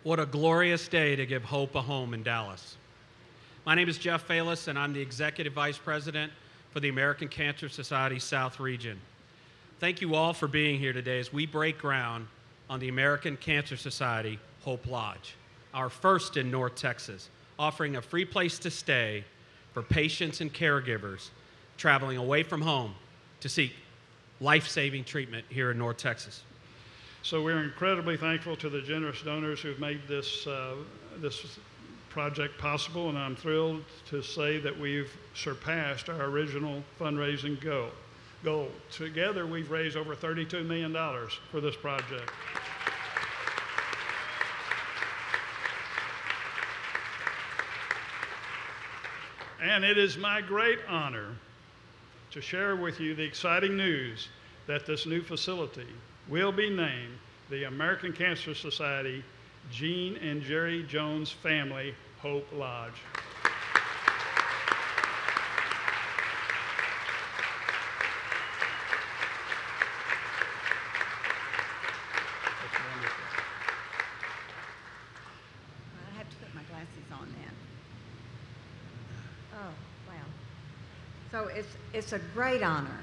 What a glorious day to give hope a home in Dallas. My name is Jeff Falis, and I'm the Executive Vice President for the American Cancer Society South Region. Thank you all for being here today as we break ground on the American Cancer Society Hope Lodge, our first in North Texas, offering a free place to stay for patients and caregivers traveling away from home to seek life-saving treatment here in North Texas. So we're incredibly thankful to the generous donors who've made this project possible, and I'm thrilled to say that we've surpassed our original fundraising goal. Together, we've raised over $32 million for this project. And it is my great honor to share with you the exciting news that this new facility will be named the American Cancer Society Gene and Jerry Jones Family Hope Lodge. That's wonderful. I have to put my glasses on then. Oh, wow. So it's a great honor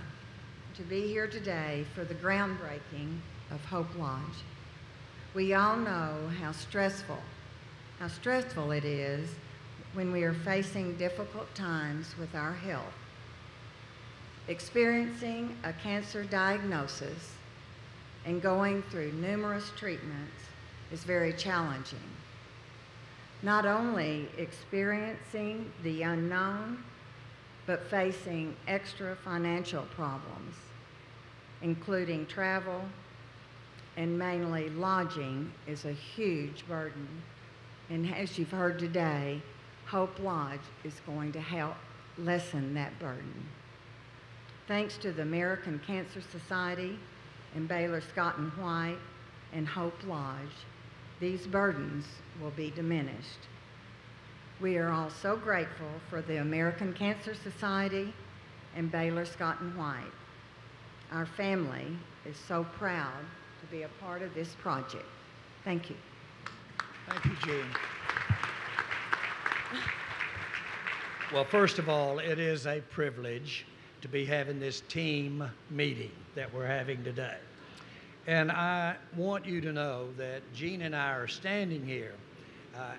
to be here today for the groundbreaking of Hope Lodge. We all know how stressful it is when we are facing difficult times with our health. Experiencing a cancer diagnosis and going through numerous treatments is very challenging. Not only experiencing the unknown, but facing extra financial problems, including travel, and mainly lodging is a huge burden. And as you've heard today, Hope Lodge is going to help lessen that burden. Thanks to the American Cancer Society and Baylor Scott and White and Hope Lodge, these burdens will be diminished. We are all so grateful for the American Cancer Society and Baylor Scott and White. Our family is so proud to be a part of this project. Thank you. Thank you, Jean. Well, first of all, it is a privilege to be having this team meeting that we're having today. And I want you to know that Jean and I are standing here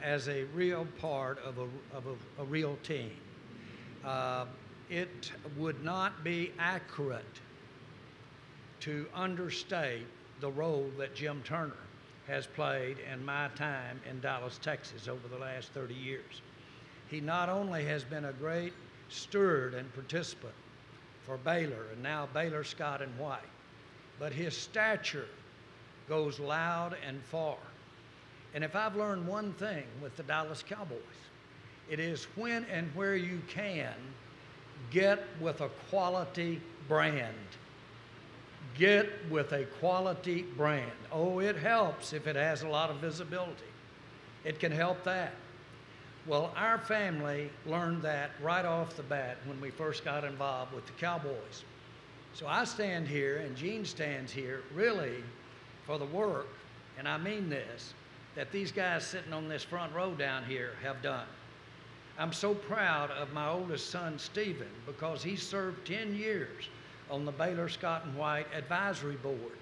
as a real part of a real team. It would not be accurate to understate the role that Jim Turner has played in my time in Dallas, Texas over the last 30 years. He not only has been a great steward and participant for Baylor and now Baylor Scott and White, but his stature goes loud and far. And if I've learned one thing with the Dallas Cowboys, it is when and where you can get with a quality brand. Get with a quality brand. Oh, it helps if it has a lot of visibility. It can help that. Well, our family learned that right off the bat when we first got involved with the Cowboys. So I stand here and Jean stands here really for the work, and I mean this, that these guys sitting on this front row down here have done. I'm so proud of my oldest son, Stephen, because he served 10 years on the Baylor Scott and White Advisory Board.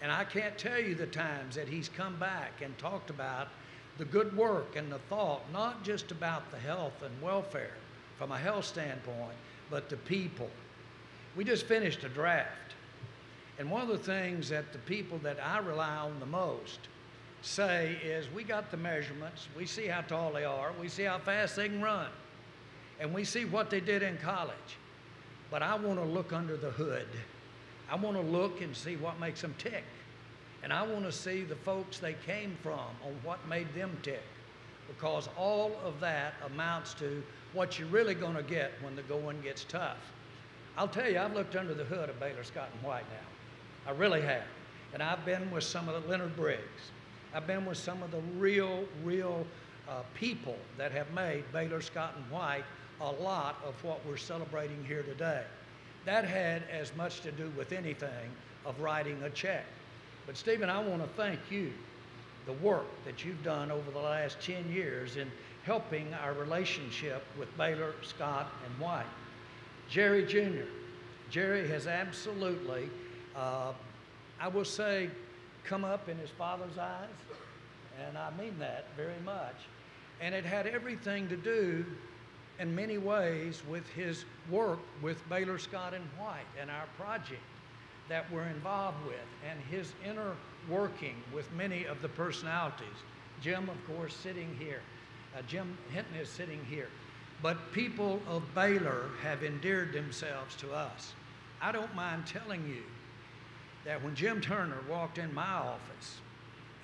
And I can't tell you the times that he's come back and talked about the good work and the thought, not just about the health and welfare from a health standpoint, but the people. We just finished a draft. And one of the things that the people that I rely on the most say is we got the measurements, we see how tall they are, we see how fast they can run, and we see what they did in college. But I want to look under the hood. I want to look and see what makes them tick. And I want to see the folks they came from on what made them tick. Because all of that amounts to what you're really going to get when the going gets tough. I'll tell you, I've looked under the hood of Baylor Scott and White now. I really have. And I've been with some of the Leonard Briggs. I've been with some of the real people that have made Baylor Scott and White a lot of what we're celebrating here today. That had as much to do with anything of writing a check. But Stephen, I want to thank you the work that you've done over the last 10 years in helping our relationship with Baylor, Scott, and White. Jerry Jr. Jerry has absolutely, I will say, come up in his father's eyes, and I mean that very much. And it had everything to do, in many ways, with his work with Baylor, Scott, and White and our project that we're involved with, and his inner working with many of the personalities. Jim, of course, sitting here. Jim Hinton is sitting here. But people of Baylor have endeared themselves to us. I don't mind telling you that when Jim Turner walked in my office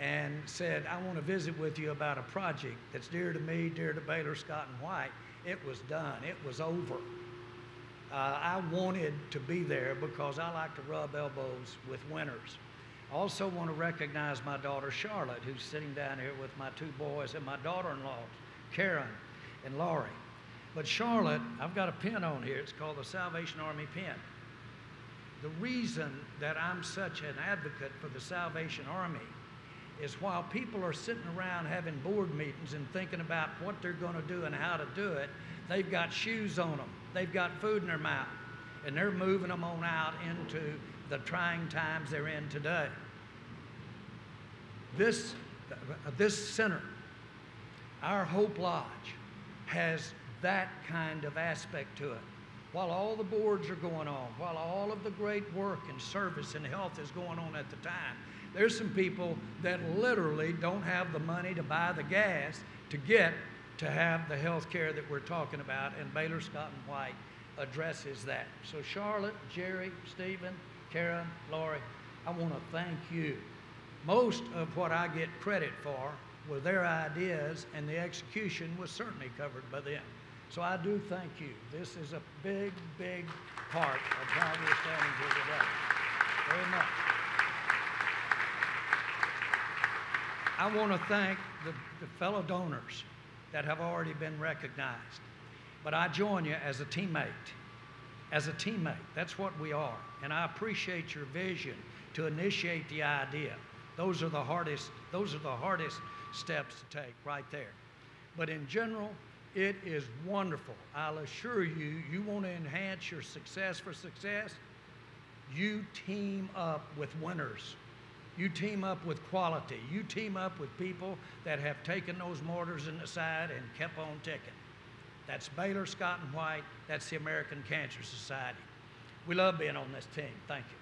and said, I want to visit with you about a project that's dear to me, dear to Baylor, Scott, and White, it was done. It was over. I wanted to be there because I like to rub elbows with winners. I also want to recognize my daughter Charlotte, who's sitting down here with my two boys, and my daughter-in-law, Karen and Laurie. But Charlotte, I've got a pin on here. It's called the Salvation Army pin. The reason that I'm such an advocate for the Salvation Army is while people are sitting around having board meetings and thinking about what they're going to do and how to do it, they've got shoes on them, they've got food in their mouth, and they're moving them on out into the trying times they're in today. This center, our Hope Lodge, has that kind of aspect to it. While all the boards are going on, while all of the great work and service and health is going on at the time, there's some people that literally don't have the money to buy the gas to get to have the health care that we're talking about, and Baylor, Scott, and White addresses that. So Charlotte, Jerry, Stephen, Karen, Laurie, I want to thank you. Most of what I get credit for were their ideas, and the execution was certainly covered by them. So I do thank you. This is a big, big part of how we're standing here today. Very much. I want to thank the fellow donors that have already been recognized. But I join you as a teammate. As a teammate, that's what we are. And I appreciate your vision to initiate the idea. Those are the hardest steps to take right there. But in general, it is wonderful. I'll assure you, you want to enhance your success for success, you team up with winners. You team up with quality. You team up with people that have taken those mortars in the side and kept on ticking. That's Baylor, Scott, and White. That's the American Cancer Society. We love being on this team. Thank you.